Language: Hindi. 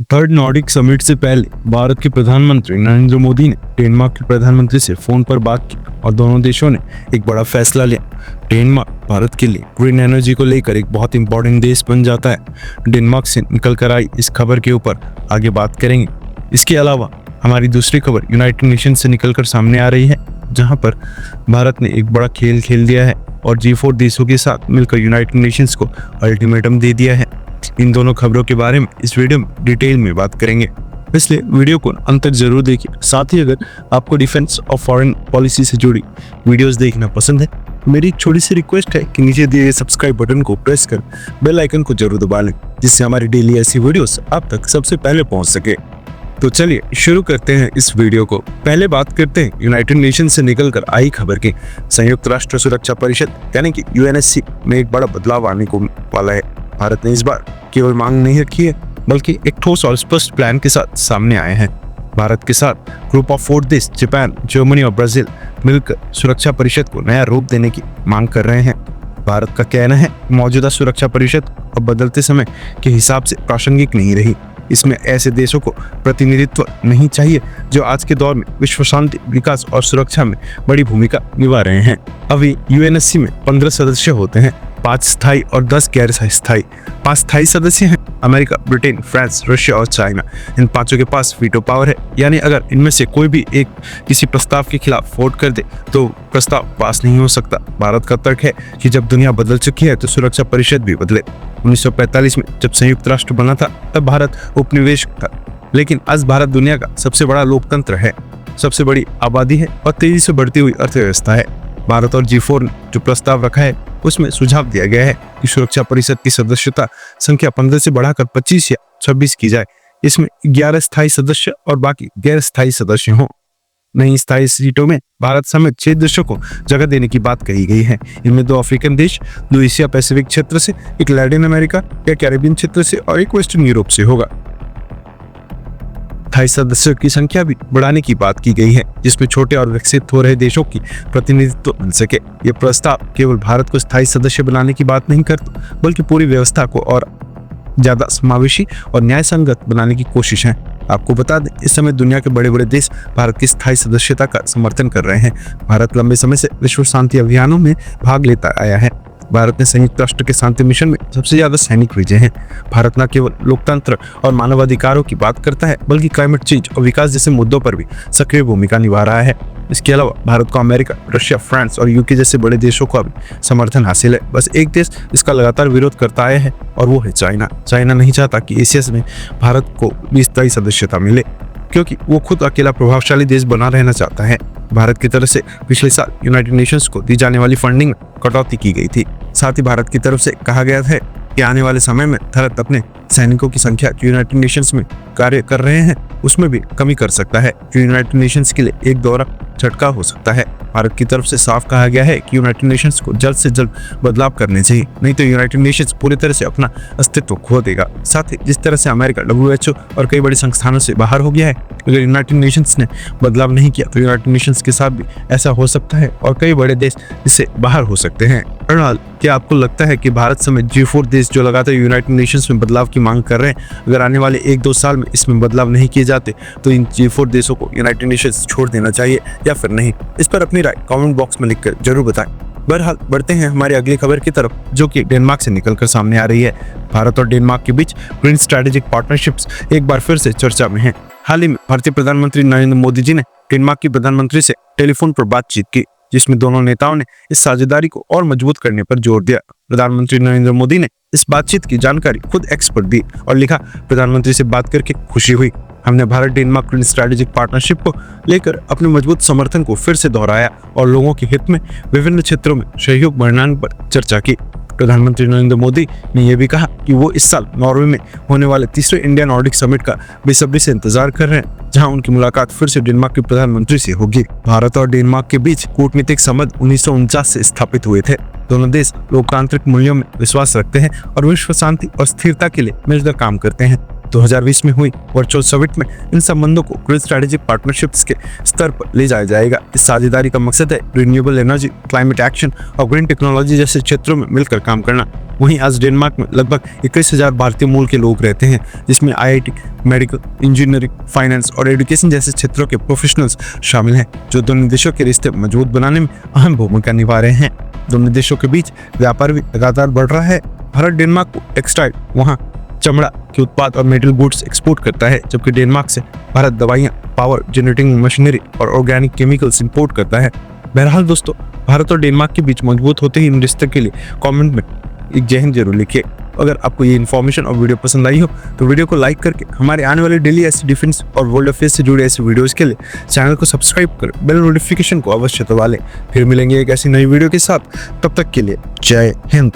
थर्ड नॉर्डिक समिट से पहले भारत के प्रधानमंत्री नरेंद्र मोदी ने डेनमार्क के प्रधानमंत्री से फोन पर बात की और दोनों देशों ने एक बड़ा फैसला लिया। डेनमार्क भारत के लिए ग्रीन एनर्जी को लेकर एक बहुत इंपॉर्टेंट देश बन जाता है। डेनमार्क से निकल कर आई इस खबर के ऊपर आगे बात करेंगे। इसके अलावा हमारी दूसरी खबर यूनाइटेड नेशन से निकलकर सामने आ रही है, जहां पर भारत ने एक बड़ा खेल खेल दिया है और G4 देशों के साथ मिलकर यूनाइटेड नेशंस को अल्टीमेटम दे दिया है। इन दोनों खबरों के बारे में इस वीडियो में डिटेल में बात करेंगे, इसलिए वीडियो को अंत तक जरूर देखिए। साथ ही अगर आपको डिफेंस और फॉरेन पॉलिसी से जुड़ी वीडियोस देखना पसंद है, मेरी एक छोटी सी रिक्वेस्ट है कि नीचे दिए गए सब्सक्राइब बटन को प्रेस कर बेल आइकन को जरूर दबा लें, जिससे हमारी डेली ऐसी वीडियोस आप तक सबसे पहले पहुंच सके। तो चलिए शुरू करते हैं इस वीडियो को। पहले बात करते हैं यूनाइटेड नेशन से निकलकर आई खबर की। संयुक्त राष्ट्र सुरक्षा परिषद यानी कि UNSC में एक बड़ा बदलाव आने को वाला है। भारत ने इस बार केवल मांग नहीं रखी है, बल्कि एक ठोस और स्पष्ट प्लान के साथ सामने आए हैं। भारत के साथ ग्रुप ऑफ 4 देश जापान, जर्मनी और ब्राजील मिलकर सुरक्षा परिषद को नया रूप देने की मांग कर रहे हैं। भारत का कहना है मौजूदा सुरक्षा परिषद अब बदलते समय के हिसाब से प्रासंगिक नहीं रही। इसमें ऐसे देशों को प्रतिनिधित्व नहीं चाहिए जो आज के दौर में विश्व शांति, विकास और सुरक्षा में बड़ी भूमिका निभा रहे हैं। अभी UNSC में 15 सदस्य होते हैं, 5 स्थायी और 10 गैर स्थायी। 5 स्थायी सदस्य हैं अमेरिका, ब्रिटेन, फ्रांस, रशिया और चाइना। इन पांचों के पास वीटो पावर है, यानी अगर इनमें से कोई भी एक किसी प्रस्ताव के खिलाफ वोट कर दे तो प्रस्ताव पास नहीं हो सकता। भारत का तर्क है कि जब दुनिया बदल चुकी है तो सुरक्षा परिषद भी बदले। 1945 में जब संयुक्त राष्ट्र बना था तब भारत उपनिवेश था, लेकिन आज भारत दुनिया का सबसे बड़ा लोकतंत्र है, सबसे बड़ी आबादी है और तेजी से बढ़ती हुई अर्थव्यवस्था है। भारत और G4 ने जो प्रस्ताव रखा है उसमें सुझाव दिया गया है कि सुरक्षा परिषद की सदस्यता संख्या 15 से बढ़ाकर 25 या 26 की जाए। इसमें 11 स्थायी सदस्य और बाकी गैर स्थायी सदस्य हों। नई स्थायी सीटों में भारत समेत 6 देशों को जगह देने की बात कही गई है। इनमें 2 अफ्रीकन देश, 2 एशिया पैसिफिक क्षेत्र से, एक लैटिन अमेरिका या कैरेबियन क्षेत्र से और एक वेस्टर्न यूरोप से होगा। स्थायी सदस्यों की संख्या भी बढ़ाने की बात की गई है, जिसमें छोटे और विकसित हो रहे देशों की प्रतिनिधित्व मिल सके। ये प्रस्ताव केवल भारत को स्थायी सदस्य बनाने की बात नहीं करता, बल्कि पूरी व्यवस्था को और ज्यादा समावेशी और न्याय संगत बनाने की कोशिश है। आपको बता दें, इस समय दुनिया के बड़े बड़े देश भारत की स्थायी सदस्यता का समर्थन कर रहे हैं। भारत लंबे समय से विश्व शांति अभियानों में भाग लेता आया है। भारत ने संयुक्त राष्ट्र के शांति मिशन में सबसे ज्यादा सैनिक भेजे हैं। भारत न केवल लोकतंत्र और मानवाधिकारों की बात करता है, बल्कि क्लाइमेट चेंज और विकास जैसे मुद्दों पर भी सक्रिय भूमिका निभा रहा है। इसके अलावा भारत को अमेरिका, रशिया, फ्रांस और UK जैसे बड़े देशों का भी समर्थन हासिल है। बस एक देश इसका लगातार विरोध करता आया है और वो है चाइना। चाइना नहीं चाहता कि एशिया में भारत को भी स्थायी सदस्यता मिले, क्योंकि वो खुद अकेला प्रभावशाली देश बना रहना चाहता है। भारत की तरफ से पिछले साल यूनाइटेड नेशंस को दी जाने वाली फंडिंग में कटौती की गई थी। साथ ही भारत की तरफ से कहा गया था कि आने वाले समय में भारत अपने सैनिकों की संख्या जो यूनाइटेड नेशंस में कार्य कर रहे हैं उसमें भी कमी कर सकता है, जो यूनाइटेड नेशंस के लिए एक दोहरा झटका हो सकता है। भारत की तरफ से साफ कहा गया है कि यूनाइटेड नेशंस को जल्द से जल्द बदलाव करने चाहिए, नहीं तो यूनाइटेड नेशंस पूरी तरह से अपना अस्तित्व खो देगा। साथ ही जिस तरह से अमेरिका WHO और कई बड़े संस्थानों से बाहर हो गया है, अगर यूनाइटेड नेशंस ने बदलाव नहीं किया तो यूनाइटेड नेशंस के साथ भी ऐसा हो सकता है और कई बड़े देश इससे बाहर हो सकते हैं। फिलहाल क्या आपको लगता है कि भारत समेत G4 देश जो लगातार यूनाइटेड नेशंस में बदलाव की मांग कर रहे हैं, अगर आने वाले 1-2 साल में इसमें बदलाव नहीं किए जाते तो इन G4 देशों को यूनाइटेड नेशंस छोड़ देना चाहिए या फिर नहीं? इस पर अपनी राय कमेंट बॉक्स में लिखकर जरूर बताएं। बहरहाल बढ़ते हैं हमारी अगली खबर की तरफ, जो कि डेनमार्क से निकलकर सामने आ रही है। भारत और डेनमार्क के बीच ग्रीन स्ट्रेटेजिक पार्टनरशिप्स एक बार फिर से चर्चा में है। हाल ही में भारतीय प्रधानमंत्री नरेंद्र मोदी जी ने डेनमार्क के प्रधानमंत्री से टेलीफोन पर बातचीत की, जिसमें दोनों नेताओं ने इस साझेदारी को और मजबूत करने पर जोर दिया। प्रधानमंत्री नरेंद्र मोदी ने इस बातचीत की जानकारी खुद एक्स पर दी और लिखा, प्रधानमंत्री से बात करके खुशी हुई। हमने Bharat Denmark green strategic partnership को लेकर अपने मजबूत समर्थन को फिर से दोहराया और लोगों के हित में विभिन्न क्षेत्रों में सहयोग बढ़ाने पर चर्चा की। प्रधानमंत्री नरेंद्र मोदी ने यह भी कहा कि वो इस साल नॉर्वे में होने वाले तीसरे इंडिया नॉर्डिक समिट का बेसब्री से इंतजार कर रहे हैं, जहां उनकी मुलाकात फिर से डेनमार्क के प्रधानमंत्री से होगी। भारत और डेनमार्क के बीच कूटनीतिक संबंध 1949 से स्थापित हुए थे। दोनों देश लोकतांत्रिक मूल्यों में विश्वास रखते हैं और विश्व शांति और स्थिरता के लिए मिलकर काम करते हैं। 2020 में हुई वर्चुअल समिट में इन संबंधों को ग्लोबल स्ट्रेटेजिक पार्टनरशिप्स के स्तर पर ले जाया जाएगा। इस साझेदारी का मकसद है रिन्यूएबल एनर्जी, क्लाइमेट एक्शन और ग्रीन टेक्नोलॉजी जैसे क्षेत्रों में मिलकर काम करना। वहीं आज डेनमार्क में लगभग 21,000 भारतीय मूल के लोग रहते हैं, जिसमें IIT, मेडिकल, इंजीनियरिंग, फाइनेंस और एजुकेशन जैसे क्षेत्रों के प्रोफेशनल्स शामिल हैं, जो दोनों देशों के रिश्ते मजबूत बनाने में अहम भूमिका निभा रहे हैं। दोनों देशों के बीच व्यापार भी लगातार बढ़ रहा है। भारत डेनमार्क को टेक्सटाइल, वहाँ चमड़ा के उत्पाद और मेटल गुड्स एक्सपोर्ट करता है, जबकि डेनमार्क से भारत दवाइयाँ, पावर जनरेटिंग मशीनरी और ऑर्गेनिक केमिकल्स इंपोर्ट करता है। बहरहाल दोस्तों, भारत और डेनमार्क के बीच मजबूत होते ही इन रिश्ते के लिए कमेंट में एक जय हिंद जरूर लिखिए। अगर आपको ये इन्फॉर्मेशन और वीडियो पसंद आई हो तो वीडियो को लाइक करके हमारे आने वाले डेली ऐसे डिफेंस और वर्ल्ड अफेयर्स से जुड़े ऐसे वीडियोस के लिए चैनल को सब्सक्राइब कर बेल नोटिफिकेशन को अवश्य दबा लें। फिर मिलेंगे एक ऐसी नई वीडियो के साथ, तब तक के लिए जय हिंद।